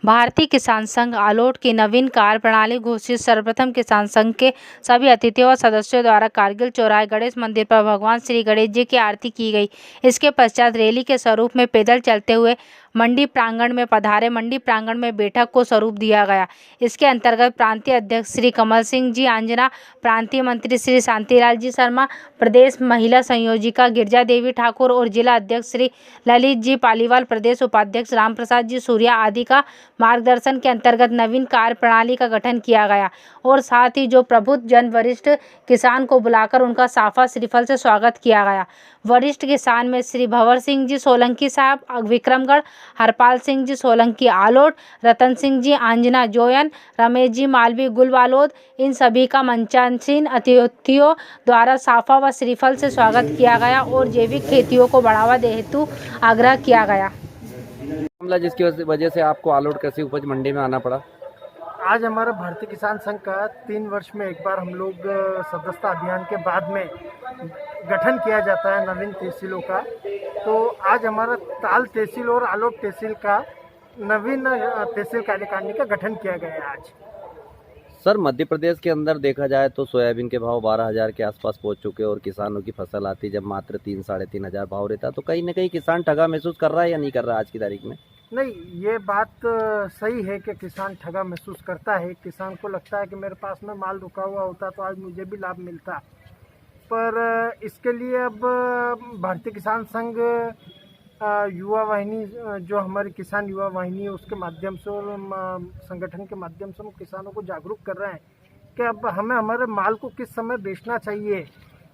भारतीय किसान संघ आलोट की नवीन कार्य प्रणाली घोषित। सर्वप्रथम किसान संघ के सभी अतिथियों और सदस्यों द्वारा कारगिल चौराहे गणेश मंदिर पर भगवान श्री गणेश जी की आरती की गई। इसके पश्चात रैली के स्वरूप में पैदल चलते हुए मंडी प्रांगण में पधारे। मंडी प्रांगण में बैठक को स्वरूप दिया गया। इसके अंतर्गत प्रांतीय अध्यक्ष श्री कमल सिंह जी आंजना, प्रांतीय मंत्री श्री शांतिलाल जी शर्मा, प्रदेश महिला संयोजिका गिरजा देवी ठाकुर और जिला अध्यक्ष श्री ललित जी पालीवाल, प्रदेश उपाध्यक्ष राम प्रसाद जी सूर्या आदि का मार्गदर्शन के अंतर्गत नवीन कार्य प्रणाली का गठन किया गया और साथ ही जो प्रबुद्ध जन वरिष्ठ किसान को बुलाकर उनका साफा श्रीफल से स्वागत किया गया। वरिष्ठ किसान में श्री भंवर सिंह जी सोलंकी साहब विक्रमगढ़, हरपाल सिंह जी सोलंकी आलोट, रतन सिंह जी आंजना जोयन, रमेश जी मालवी गुलवालोद, इन सभी का मंचासीन अतिथियों द्वारा साफा व श्रीफल से स्वागत किया गया और जैविक खेतियों को बढ़ावा देने हेतु आग्रह किया गया। मामला जिसकी वजह से आपको आलोट कृषि उपज मंडी में आना पड़ा। आज हमारा भारतीय किसान संघ का 3 वर्ष में एक बार हम लोग सदस्यता अभियान के बाद में गठन किया जाता है नवीन तहसीलों का। तो आज हमारा ताल तहसील और आलोट तहसील का नवीन तहसील कार्यकारिणी का गठन किया गया है आज। सर, मध्य प्रदेश के अंदर देखा जाए तो सोयाबीन के भाव 12,000 के आसपास पहुंच चुके और किसानों की फसल आती जब मात्र 3-3.5 हजार भाव रहता, तो कहीं ना कहीं किसान ठगा महसूस कर रहा है या नहीं कर रहा आज की तारीख में? नहीं, ये बात सही है कि किसान ठगा महसूस करता है। किसान को लगता है कि मेरे पास में माल रुका हुआ होता तो आज मुझे भी लाभ मिलता, पर इसके लिए अब भारतीय किसान संघ युवा वाहिनी जो हमारी किसान युवा वाहिनी है उसके माध्यम से और संगठन के माध्यम से हम किसानों को जागरूक कर रहे हैं कि अब हमें हमारे माल को किस समय बेचना चाहिए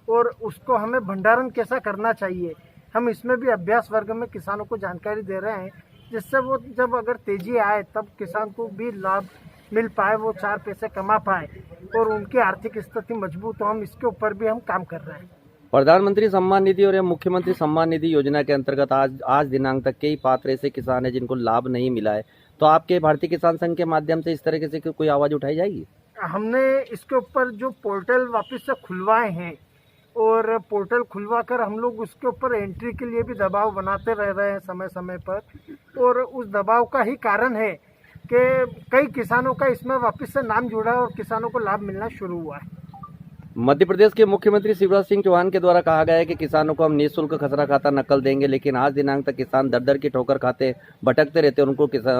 और उसको हमें भंडारण कैसा करना चाहिए। हम इसमें भी अभ्यास वर्ग में किसानों को जानकारी दे रहे हैं, जिससे वो जब अगर तेजी आए तब किसान को भी लाभ मिल पाए, वो 4 पैसे कमा पाए और उनकी आर्थिक स्थिति मजबूत हो। हम इसके ऊपर भी हम काम कर रहे हैं। प्रधानमंत्री सम्मान निधि और मुख्यमंत्री सम्मान निधि योजना के अंतर्गत आज दिनांक तक कई पात्र ऐसे किसान हैं जिनको लाभ नहीं मिला है, तो आपके भारतीय किसान संघ के माध्यम से इस तरीके से कोई आवाज उठाई जाएगी? हमने इसके ऊपर जो पोर्टल वापस से खुलवाए हैं और पोर्टल खुलवा कर हम लोग उसके ऊपर एंट्री के लिए भी दबाव बनाते रह रहे हैं समय समय पर, और उस दबाव का ही कारण है कि कई किसानों का इसमें वापस से नाम जुड़ा और किसानों को लाभ मिलना शुरू हुआ है। मध्य प्रदेश के मुख्यमंत्री शिवराज सिंह चौहान के द्वारा कहा गया है कि किसानों को हम निःशुल्क खसरा खाता नकल देंगे, लेकिन आज दिनांक तक किसान दर की ठोकर खाते भटकते रहते हैं।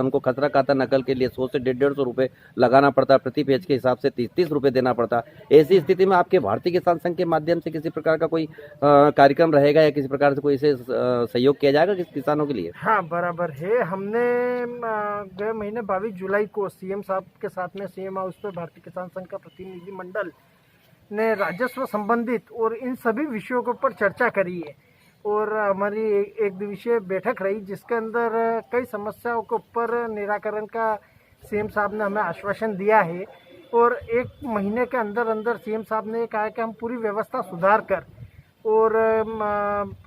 उनको खसरा खाता नकल के लिए 100 से 150 रुपए लगाना पड़ता, प्रति पेज के हिसाब से 30 रुपए देना पड़ता। ऐसी स्थिति में आपके भारतीय किसान संघ के माध्यम से किसी प्रकार का कोई कार्यक्रम रहेगा या किसी प्रकार से कोई इसे सहयोग किया जाएगा किसानों के लिए? हाँ, बराबर है। हमने गए महीने 22 जुलाई को सीएम साहब के साथ में सीएम हाउस पर भारतीय किसान संघ का प्रतिनिधि मंडल ने राजस्व संबंधित और इन सभी विषयों के ऊपर चर्चा करी है और हमारी एक दिवसीय बैठक रही, जिसके अंदर कई समस्याओं के ऊपर निराकरण का सीएम साहब ने हमें आश्वासन दिया है और 1 महीने के अंदर अंदर सीएम साहब ने कहा कि हम पूरी व्यवस्था सुधार कर और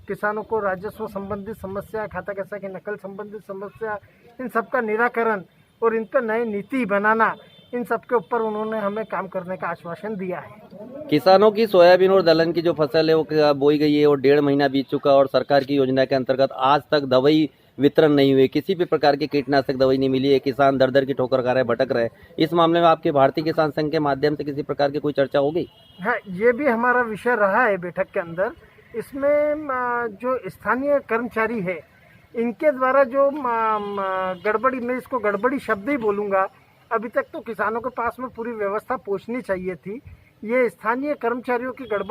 किसानों को राजस्व संबंधित समस्या, खाता कैसा की नकल संबंधित समस्या, इन सब का निराकरण और इन पर नई नीति बनाना, इन सब के ऊपर उन्होंने हमें काम करने का आश्वासन दिया है। किसानों की सोयाबीन और दलहन की जो फसल है वो बोई गई है और 1.5 महीना बीत चुका और सरकार की योजना के अंतर्गत आज तक दवाई वितरण नहीं हुई, किसी भी प्रकार की कीटनाशक दवाई नहीं मिली है। किसान दर की ठोकर खा रहे, भटक रहे। इस मामले में आपके भारतीय किसान संघ के माध्यम से किसी प्रकार की कोई चर्चा होगी? हाँ, ये भी हमारा विषय रहा है बैठक के अंदर। इसमें जो स्थानीय कर्मचारी है इनके द्वारा जो गड़बड़ी, मैं इसको गड़बड़ी शब्द ही बोलूँगा, अभी तक तो किसानों के पास में पूरी व्यवस्था पहुँचनी चाहिए थी। ये स्थानीय कर्मचारियों की गड़बड़